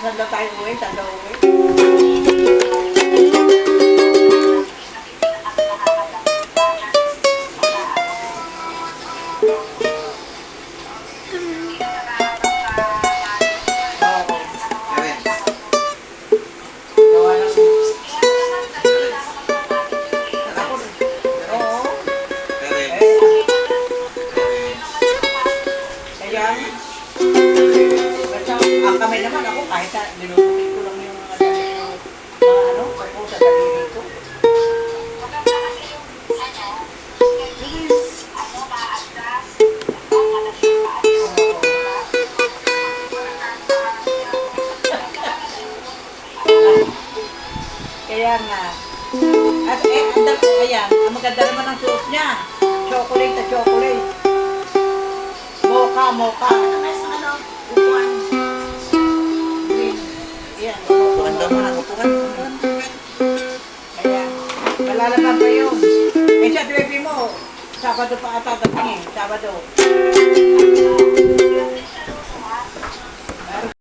saan daw tayo uwi? Saan daw uwi? Kamay naman ako kahit na dinutukin ko lang yung mga ano, ako sa daliri ko. Kaya nga. At ayan, ang maganda naman ang suot niya. Chocolate na chocolate. Mocha, mocha. Ano? Upuan. Yan, upuan daw mo na. Upuan. Ayan. Malalaman pa yun. Eh siya, baby mo. Sabado pa ata dating eh. Sabado.